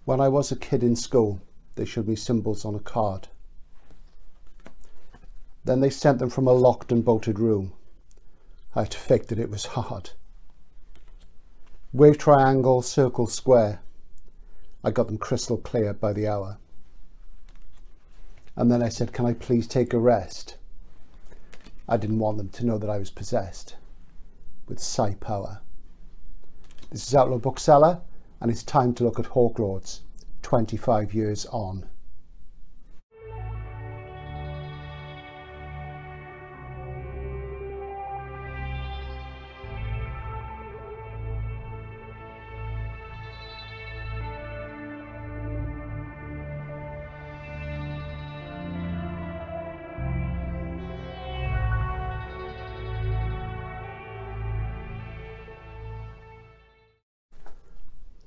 When I was a kid in school, they showed me symbols on a card. Then they sent them from a locked and bolted room. I had to fake that it was hard. Wave, triangle, circle, square. I got them crystal clear by the hour. And then I said, can I please take a rest? I didn't want them to know that I was possessed with psi power. This is Outlaw Bookseller, and it's time to look at HAWKLORDS 25 years on.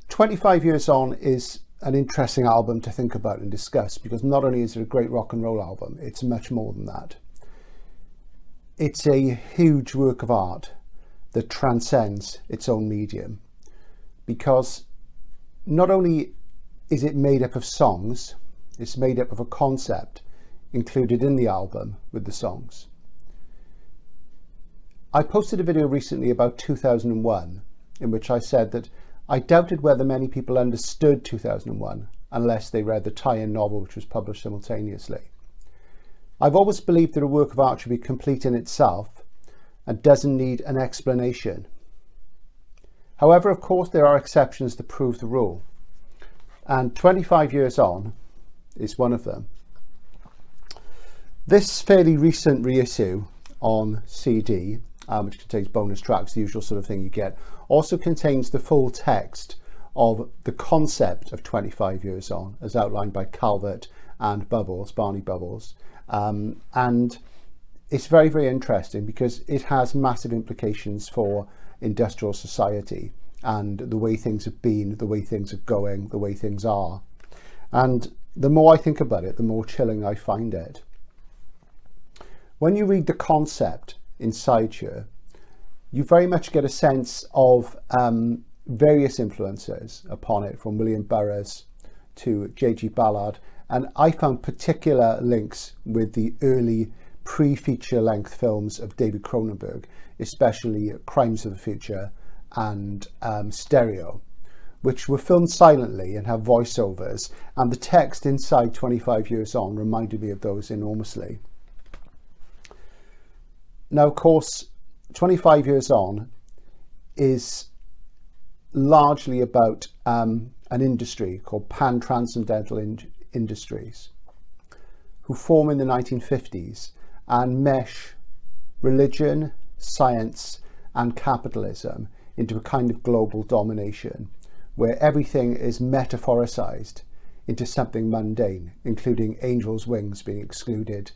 "25 Years On" is an interesting album to think about and discuss, because not only is it a great rock and roll album, it's much more than that. It's a huge work of art that transcends its own medium, because not only is it made up of songs, it's made up of a concept included in the album with the songs. I posted a video recently about 2001 in which I said that I doubted whether many people understood 2001 unless they read the tie-in novel which was published simultaneously. I've always believed that a work of art should be complete in itself and doesn't need an explanation. However, of course, there are exceptions that prove the rule, and 25 Years On is one of them. This fairly recent reissue on CD, which contains bonus tracks, the usual sort of thing you get, also contains the full text of the concept of 25 Years On as outlined by Calvert and Bubbles, Barney Bubbles, and it's very, very interesting because it has massive implications for industrial society and the way things have been, the way things are going, the way things are. And the more I think about it, the more chilling I find it. When you read the concept inside here, you very much get a sense of various influences upon it, from William Burroughs to J.G. Ballard, and I found particular links with the early pre-feature length films of David Cronenberg, especially Crimes of the Future and Stereo, which were filmed silently and have voiceovers, and the text inside 25 Years On reminded me of those enormously. Now, of course, 25 Years On is largely about an industry called Pan-Transcendental Industries, who form in the 1950s and mesh religion, science and capitalism into a kind of global domination, where everything is metaphoricized into something mundane, including angels' wings being excluded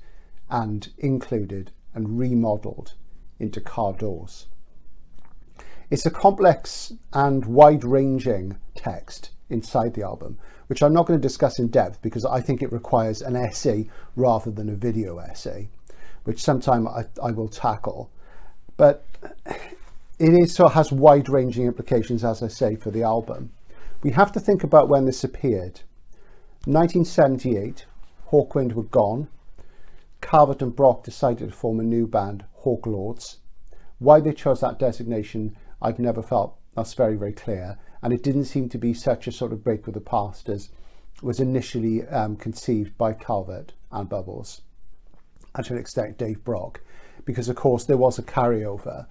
and included and remodeled into car doors. It's a complex and wide-ranging text inside the album, which I'm not going to discuss in depth because I think it requires an essay rather than a video essay, which sometime I will tackle. But it has wide-ranging implications, as I say, for the album. We have to think about when this appeared. 1978, Hawkwind were gone. Calvert and Brock decided to form a new band, HAWKLORDS. Why they chose that designation, I've never felt that's very, very clear. And it didn't seem to be such a sort of break with the past as was initially conceived by Calvert and Bubbles, and to an extent Dave Brock, because of course there was a carryover.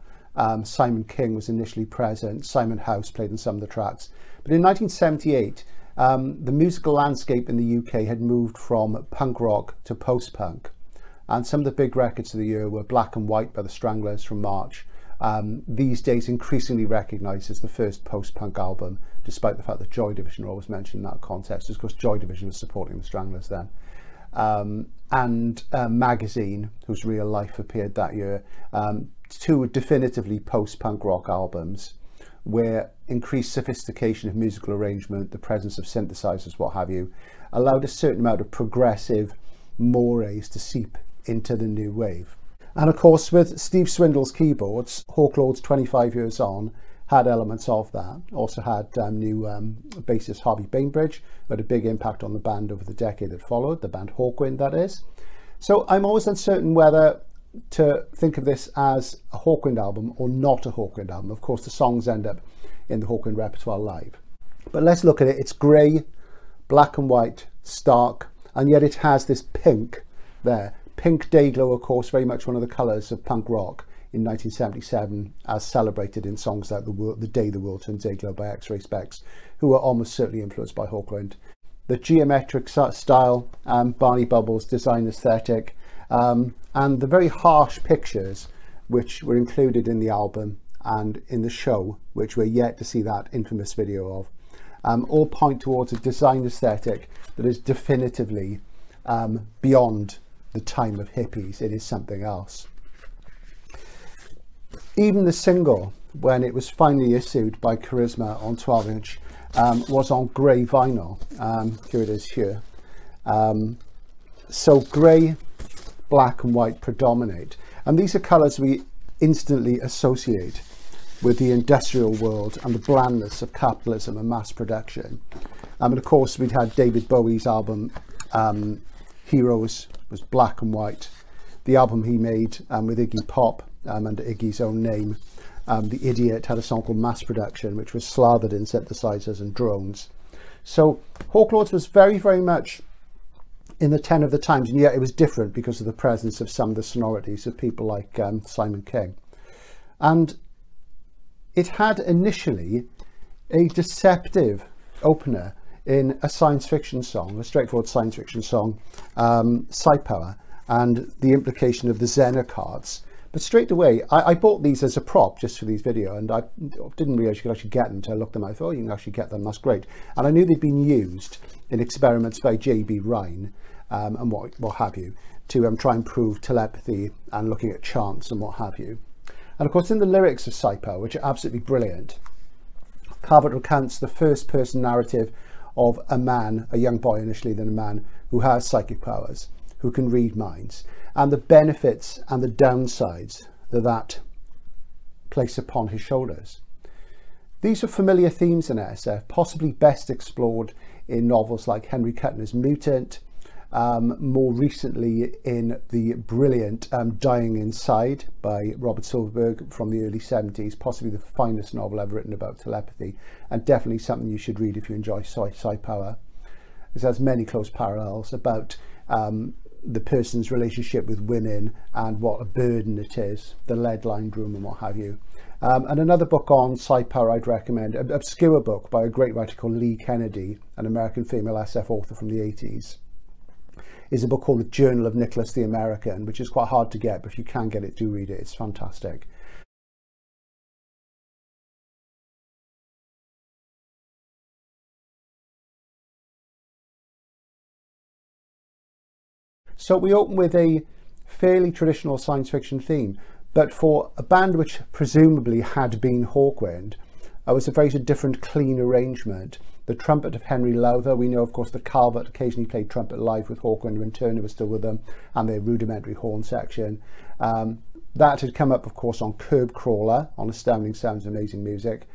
Simon King was initially present, Simon House played on some of the tracks. But in 1978, the musical landscape in the UK had moved from punk rock to post-punk. And some of the big records of the year were Black and White by the Stranglers from March, these days increasingly recognised as the first post-punk album, despite the fact that Joy Division are always mentioned in that context. Of course, Joy Division was supporting the Stranglers then. And Magazine, whose Real Life appeared that year, two definitively post-punk rock albums where increased sophistication of musical arrangement, the presence of synthesizers, what have you, allowed a certain amount of progressive mores to seep into the new wave. And of course, with Steve Swindle's keyboards, HAWKLORDS 25 Years On had elements of that. Also had new bassist Harvey Bainbridge, who had a big impact on the band over the decade that followed, the band Hawkwind, that is. So I'm always uncertain whether to think of this as a Hawkwind album or not a Hawkwind album. Of course, the songs end up in the Hawkwind repertoire live. But let's look at it. It's grey, black and white, stark, and yet it has this pink there. Pink Dayglow, of course, very much one of the colours of punk rock in 1977, as celebrated in songs like The Day the World Turned Dayglow by X-Ray Specs, who were almost certainly influenced by Hawkwind. The geometric style, Barney Bubbles design aesthetic, and the very harsh pictures which were included in the album and in the show, which we're yet to see that infamous video of, all point towards a design aesthetic that is definitively beyond the time of hippies. It is something else. Even the single, when it was finally issued by Charisma on 12-inch, was on grey vinyl. Here it is here. So grey, black and white predominate. And these are colours we instantly associate with the industrial world and the blandness of capitalism and mass production. And of course, we'd had David Bowie's album, Heroes, was black and white. The album he made with Iggy Pop, under Iggy's own name, The Idiot, had a song called Mass Production, which was slathered in synthesizers and drones. So HAWKLORDS was very, very much in the 10 of the times, and yet it was different because of the presence of some of the sonorities of people like Simon King. And it had initially a deceptive opener in a science fiction song, a straightforward science fiction song, Psi Power, and the implication of the Zener cards. But straight away, I bought these as a prop just for these video, and I didn't realise you could actually get them until I looked them up. I thought, oh, you can actually get them, that's great. And I knew they'd been used in experiments by J.B. Rhine and what have you, to try and prove telepathy and looking at chants and what have you. And of course, in the lyrics of Psi Power, which are absolutely brilliant, Carver recounts the first person narrative of a man, a young boy initially, then a man who has psychic powers, who can read minds, and the benefits and the downsides that place upon his shoulders. These are familiar themes in SF, possibly best explored in novels like Henry Kuttner's Mutant, more recently in the brilliant Dying Inside by Robert Silverberg from the early 70s, possibly the finest novel ever written about telepathy, and definitely something you should read if you enjoy Psi Power. It has many close parallels about the person's relationship with women and what a burden it is, the lead-lined room and what have you. And another book on Psi Power I'd recommend, an obscure book by a great writer called Lee Kennedy, an American female SF author from the 80s, is a book called The Journal of Nicholas the American, which is quite hard to get, but if you can get it, do read it. It's fantastic. So we open with a fairly traditional science fiction theme, but for a band which presumably had been Hawkwind, it was a very different, clean arrangement. The trumpet of Henry Lowther, we know of course the Calvert occasionally played trumpet live with Hawkwind when Turner was still with them, and their rudimentary horn section. That had come up of course on Curb Crawler, on Astounding Sounds and Amazing Music.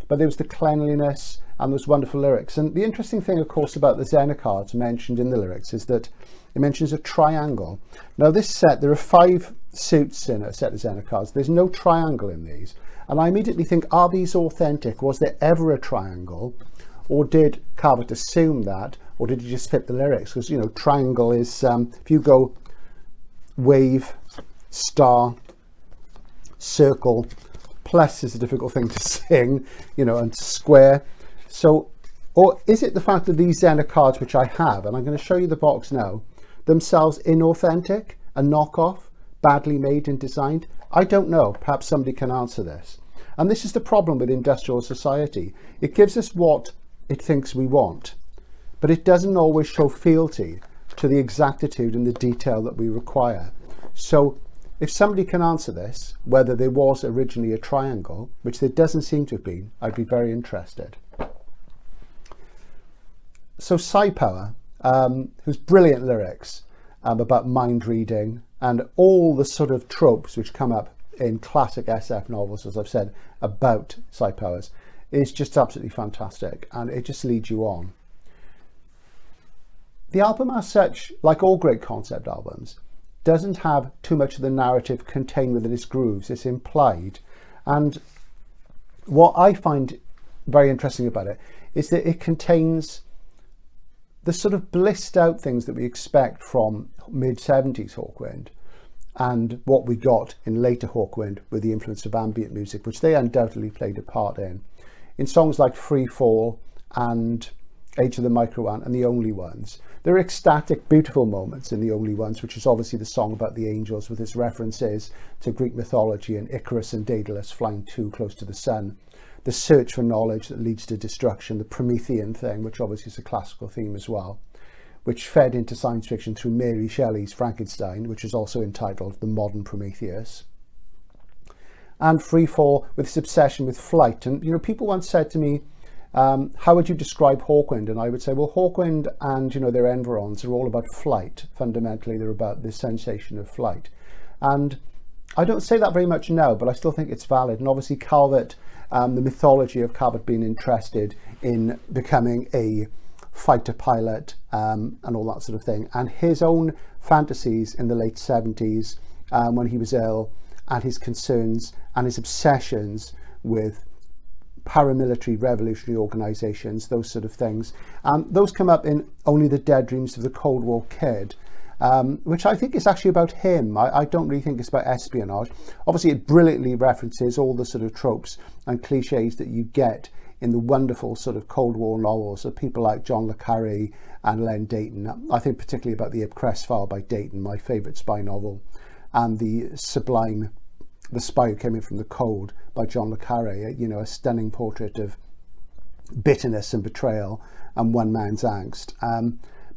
But there was the cleanliness and those wonderful lyrics. And the interesting thing of course about the Zener cards mentioned in the lyrics is that it mentions a triangle. Now this set, there are 5 suits in a set of Zener cards. There's no triangle in these. And I immediately think, are these authentic? Was there ever a triangle? Or did Calvert assume that? Or did he just fit the lyrics? Because, you know, triangle is, if you go wave, star, circle, plus is a difficult thing to sing, you know, and square. So, or is it the fact that these Zener cards, which I have, and I'm going to show you the box now, themselves inauthentic, a knockoff, badly made and designed? I don't know. Perhaps somebody can answer this. And this is the problem with industrial society. It gives us what it thinks we want, but it doesn't always show fealty to the exactitude and the detail that we require. So if somebody can answer this, whether there was originally a triangle, which there doesn't seem to have been, I'd be very interested. So Psi Power, whose brilliant lyrics about mind reading and all the sort of tropes which come up in classic SF novels, as I've said, about psi powers, is just absolutely fantastic, and it just leads you on. The album as such, like all great concept albums, doesn't have too much of the narrative contained within its grooves. It's implied. And what I find very interesting about it is that it contains the sort of blissed out things that we expect from mid-70s Hawkwind, and what we got in later Hawkwind with the influence of ambient music, which they undoubtedly played a part in songs like Free Fall and Age of the Micro Ant and The Only Ones. There are ecstatic, beautiful moments in The Only Ones, which is obviously the song about the angels with its references to Greek mythology and Icarus and Daedalus flying too close to the sun. The search for knowledge that leads to destruction, the Promethean thing, which obviously is a classical theme as well, which fed into science fiction through Mary Shelley's Frankenstein, which is also entitled The Modern Prometheus. And Free Fall with its obsession with flight. And, you know, people once said to me, how would you describe Hawkwind? And I would say, well, Hawkwind and, you know, their environs are all about flight. Fundamentally, they're about the sensation of flight. And I don't say that very much now, but I still think it's valid. And obviously Calvert, the mythology of Calvert being interested in becoming a fighter pilot and all that sort of thing, and his own fantasies in the late 70s when he was ill, and his concerns and his obsessions with paramilitary revolutionary organizations, those sort of things. Those come up in Only the Dead Dreams of the Cold War Kid, which I think is actually about him. I don't really think it's about espionage. Obviously it brilliantly references all the sort of tropes and cliches that you get in the wonderful sort of Cold War novels of people like John le Carré and Len Deighton. I think particularly about the Crest File by Deighton, my favourite spy novel, and the sublime The Spy Who Came In From the Cold by John le Carré, you know, a stunning portrait of bitterness and betrayal and one man's angst.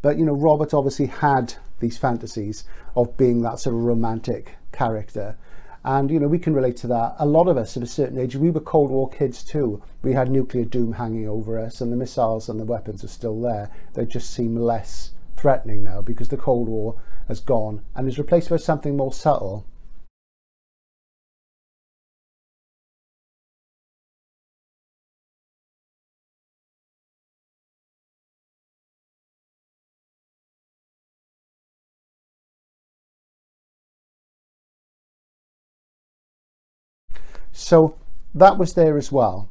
But, you know, Robert obviously had these fantasies of being that sort of romantic character. And, you know, we can relate to that. A lot of us at a certain age, we were Cold War kids too. We had nuclear doom hanging over us, and the missiles and the weapons are still there. They just seem less threatening now because the Cold War has gone and is replaced by something more subtle. So that was there as well.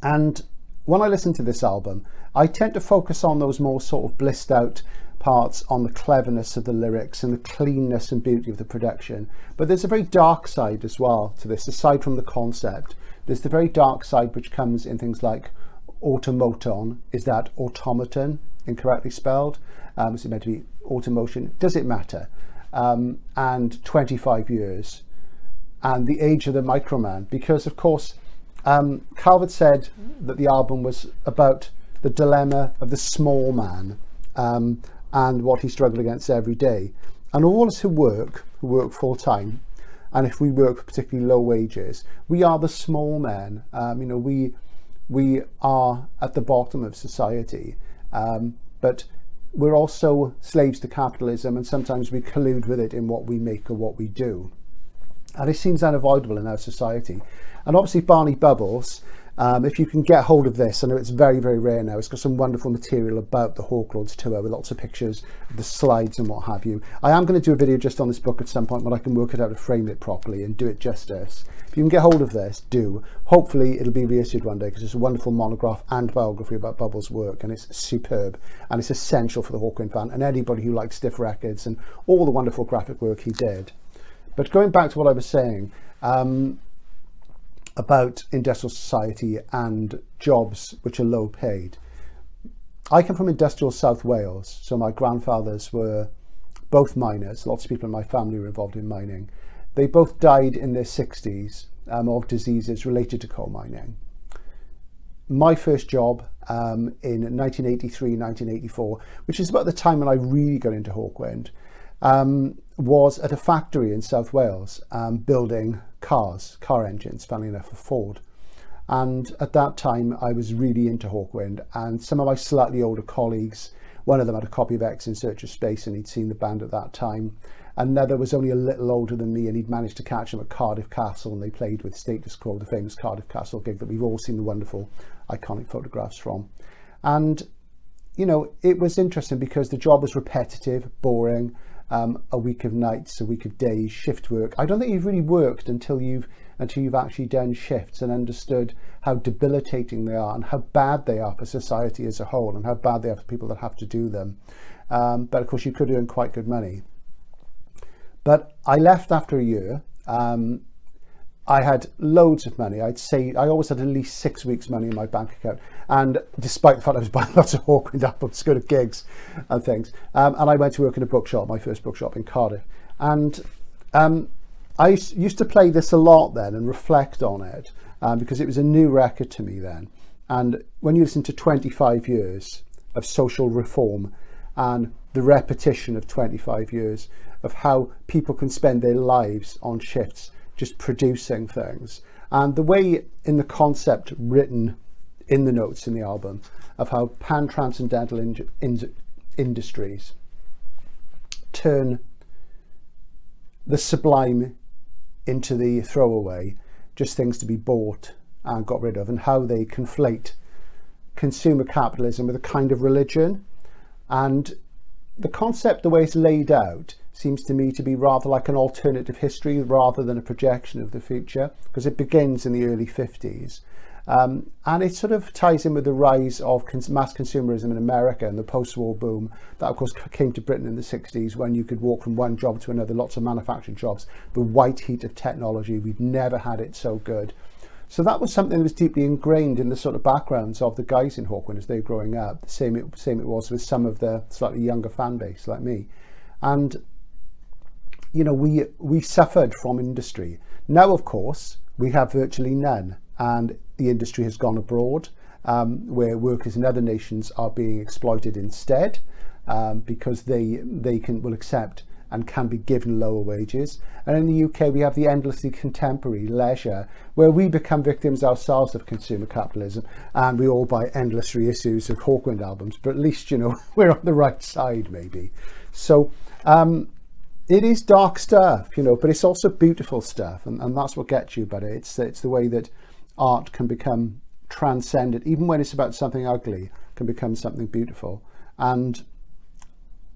And when I listen to this album, I tend to focus on those more sort of blissed out parts, on the cleverness of the lyrics and the cleanness and beauty of the production. But there's a very dark side as well to this, aside from the concept. There's the very dark side which comes in things like automaton. Is that automaton incorrectly spelled? Is it meant to be automotion? Does it matter? And 25 years. And the Age of the Microman, because of course Calvert said that the album was about the dilemma of the small man and what he struggled against every day. And all of us who work full time, and if we work for particularly low wages, we are the small men. You know, we are at the bottom of society, but we're also slaves to capitalism, and sometimes we collude with it in what we make or what we do. And it seems unavoidable in our society. And obviously Barney Bubbles, if you can get hold of this, I know it's very, very rare now, it's got some wonderful material about the HAWKLORDS tour with lots of pictures of the slides and what have you. I am going to do a video just on this book at some point when I can work it out to frame it properly and do it justice. If you can get hold of this, do. Hopefully it'll be reissued one day, because it's a wonderful monograph and biography about Bubbles' work, and it's superb, and it's essential for the Hawkwind fan and anybody who likes stiff records and all the wonderful graphic work he did. But going back to what I was saying about industrial society and jobs which are low paid. I come from industrial South Wales, so my grandfathers were both miners. Lots of people in my family were involved in mining. They both died in their 60s of diseases related to coal mining. My first job in 1983, 1984, which is about the time when I really got into Hawkwind, was at a factory in South Wales building car engines, funnily enough, for Ford. And at that time I was really into Hawkwind, and some of my slightly older colleagues, one of them had a copy of X in Search of Space and he'd seen the band at that time, Another was only a little older than me, and he'd managed to catch him at Cardiff Castle, and they played with Status Quo, the famous Cardiff Castle gig that we've all seen the wonderful iconic photographs from. And you know, it was interesting because the job was repetitive, boring, a week of nights, a week of days, shift work. I don't think you've really worked until you've actually done shifts and understood how debilitating they are and how bad they are for society as a whole, and how bad they are for people that have to do them. But of course you could earn quite good money. But I left after a year. I had loads of money. I'd say I always had at least 6 weeks money in my bank account. And despite the fact I was buying lots of Hawkwind albums, going to gigs and things. And I went to work in a bookshop, my first bookshop in Cardiff. And I used to play this a lot then and reflect on it because it was a new record to me then. And when you listen to 25 years of social reform and the repetition of 25 years of how people can spend their lives on shifts, just producing things, and the way in the concept written in the notes in the album of how pan-transcendental industries turn the sublime into the throwaway, just things to be bought and got rid of, and how they conflate consumer capitalism with a kind of religion. And the concept, the way it's laid out, seems to me to be rather like an alternative history rather than a projection of the future, because it begins in the early 50s. And it sort of ties in with the rise of mass consumerism in America and the post-war boom that of course came to Britain in the 60s, when you could walk from one job to another, lots of manufacturing jobs, the white heat of technology. We'd never had it so good. So that was something that was deeply ingrained in the sort of backgrounds of the guys in Hawkwind as they were growing up. The same it was with some of the slightly younger fan base like me. And you know, we suffered from industry. Now, of course, we have virtually none, and the industry has gone abroad, where workers in other nations are being exploited instead, because they will accept and can be given lower wages. And in the UK, we have the endlessly contemporary leisure, where we become victims ourselves of consumer capitalism, and we all buy endless reissues of Hawkwind albums. But at least, you know, we're on the right side, maybe. So it is dark stuff, you know, but it's also beautiful stuff, and that's what gets you about it. It's the way that art can become transcendent, even when it's about something ugly, can become something beautiful. And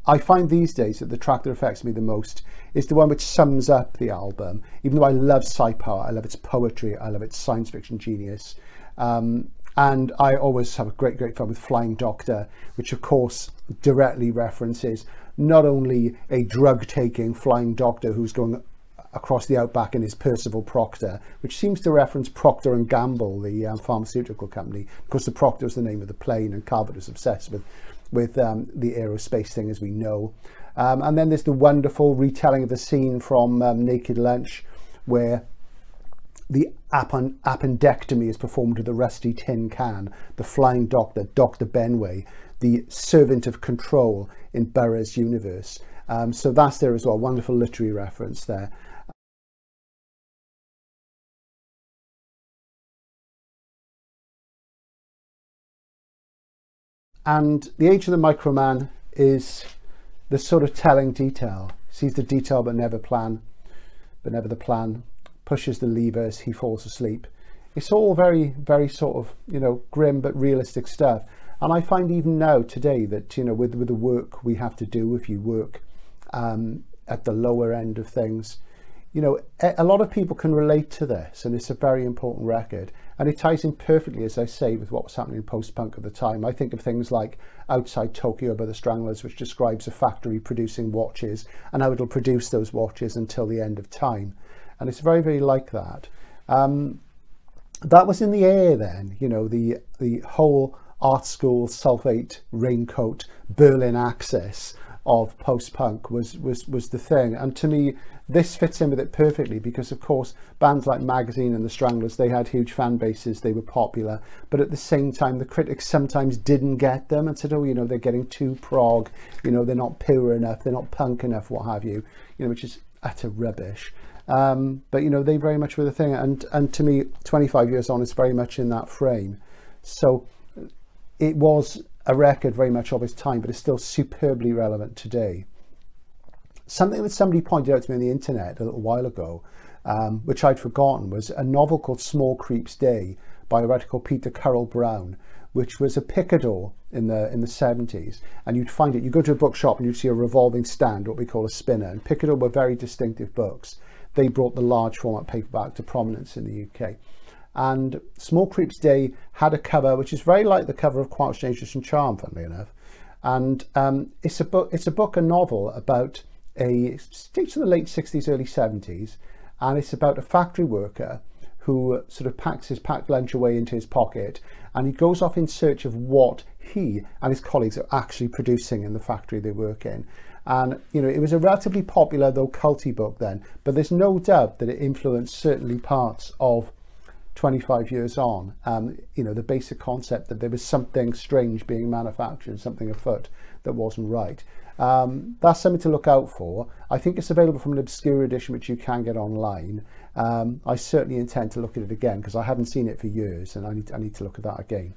I find these days that the track that affects me the most is the one which sums up the album. Even though I love sci-fi, I love its poetry, I love its science fiction genius. And I always have a great fun with Flying Doctor, which of course directly references not only a drug-taking Flying Doctor who's going across the outback in his Percival Proctor, which seems to reference Procter & Gamble, the pharmaceutical company. Of course, the Proctor is the name of the plane, and Calvert is obsessed with the aerospace thing, as we know. And then there's the wonderful retelling of the scene from Naked Lunch, where the appendectomy is performed with a rusty tin can. The Flying Doctor, Dr. Benway, the servant of control in Burroughs' universe. So that's there as well, wonderful literary reference there. And The Age of the Microman is the sort of telling detail. Sees the detail but never the plan. Pushes the levers, he falls asleep. It's all very, very sort of, you know, grim but realistic stuff. And I find even now today that, you know, with the work we have to do, if you work at the lower end of things, you know, a lot of people can relate to this, and it's a very important record. And it ties in perfectly, as I say, with what was happening in post-punk at the time. I think of things like Outside Tokyo by the Stranglers, which describes a factory producing watches and how it'll produce those watches until the end of time. And it's very, very like that. That was in the air then, you know, the whole art school, sulfate, raincoat, Berlin axis of post-punk was the thing. And to me, this fits in with it perfectly, because of course bands like Magazine and the Stranglers, they had huge fan bases, they were popular, but at the same time the critics sometimes didn't get them and said, oh, you know, they're getting too prog, you know, they're not pure enough, they're not punk enough, what have you, you know, which is utter rubbish. But you know, they very much were the thing, and to me 25 years on is very much in that frame. So it was a record very much of its time, but it's still superbly relevant today. something that somebody pointed out to me on the internet a little while ago, which I'd forgotten, was a novel called Small Creeps Day by a writer called Peter Currell Brown, which was a picador in the 70s. And you'd find it, you go to a bookshop and you'd see a revolving stand, what we call a spinner. And picador were very distinctive books. They brought the large format paperback to prominence in the UK. And Small Creeps Day had a cover which is very like the cover of Quite Strangers and Charm, funnily enough. And it's a novel about it dates in the late 60s, early 70s, and it's about a factory worker who sort of packs his packed lunch away into his pocket, and he goes off in search of what he and his colleagues are actually producing in the factory they work in. And you know, it was a relatively popular, though culty book then, but there's no doubt that it influenced certainly parts of 25 years on. You know, the basic concept that there was something strange being manufactured, something afoot that wasn't right. That's something to look out for. I think it's available from an obscure edition which you can get online. I certainly intend to look at it again because I haven't seen it for years, and I need to look at that again.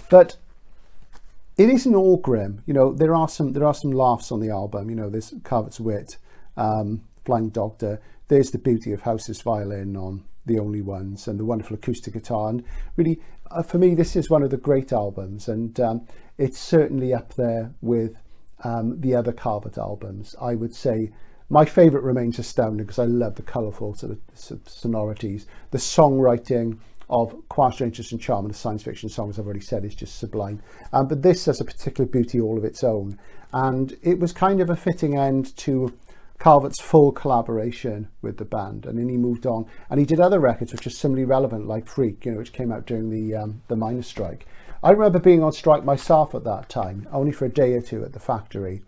But it isn't all grim. You know, there are some laughs on the album. You know, there's Carvet's Wit, Flying Doctor. There's the beauty of House's violin on The Only Ones, and the wonderful acoustic guitar. And really, for me, this is one of the great albums, and it's certainly up there with the other Carvet albums. I would say my favourite remains Astounding because I love the colourful sort of sonorities, the songwriting of Quite Strangers and Charm, and the science fiction song, as I've already said, is just sublime. But this has a particular beauty all of its own, and it was kind of a fitting end to Carvet's full collaboration with the band, and then he moved on and he did other records which are similarly relevant, like Freak, you know, which came out during the miners' strike. I remember being on strike myself at that time, only for a day or two at the factory,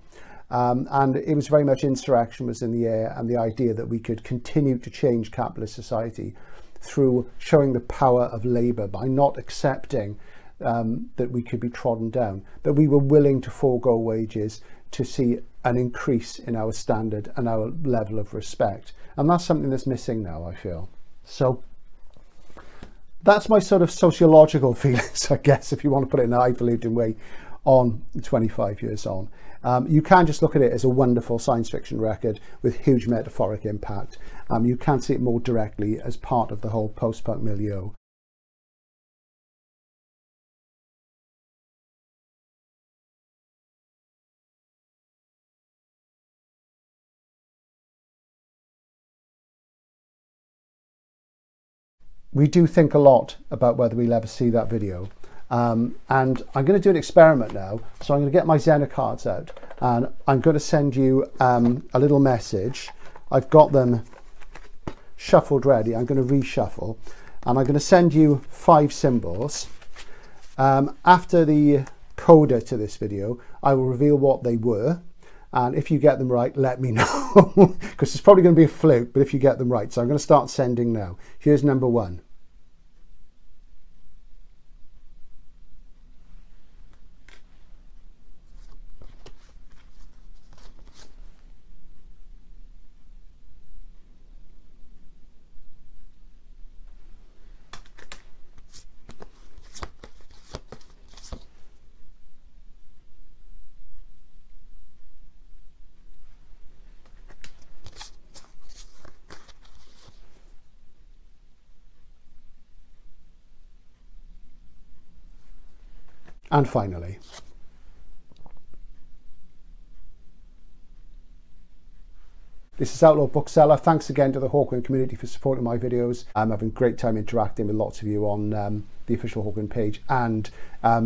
and it was very much insurrection was in the air, and the idea that we could continue to change capitalist society through showing the power of labour by not accepting that we could be trodden down, that we were willing to forego wages to see an increase in our standard and our level of respect. And that's something that's missing now, I feel. So that's my sort of sociological feelings, I guess, if you want to put it in a highfalutin way, on 25 years on. You can just look at it as a wonderful science fiction record with huge metaphoric impact. You can see it more directly as part of the whole post-punk milieu. We do think a lot about whether we'll ever see that video. And I'm going to do an experiment now, so I'm going to get my Xena cards out and I'm going to send you a little message. I've got them shuffled ready. I'm going to reshuffle and I'm going to send you 5 symbols. After the coda to this video, I will reveal what they were, and if you get them right, let me know, because it's probably going to be a fluke, but if you get them right. So I'm going to start sending now. Here's number 1. And finally, this is Outlaw Bookseller. Thanks again to the Hawkwind community for supporting my videos. I'm having a great time interacting with lots of you on the official Hawkwind page, and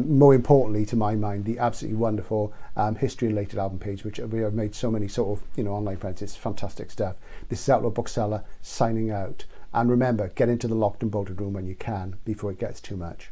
more importantly, to my mind, the absolutely wonderful history-related album page, which we have made so many sort of, you know, online friends. It's fantastic stuff. This is Outlaw Bookseller signing out. And remember, get into the locked and bolted room when you can before it gets too much.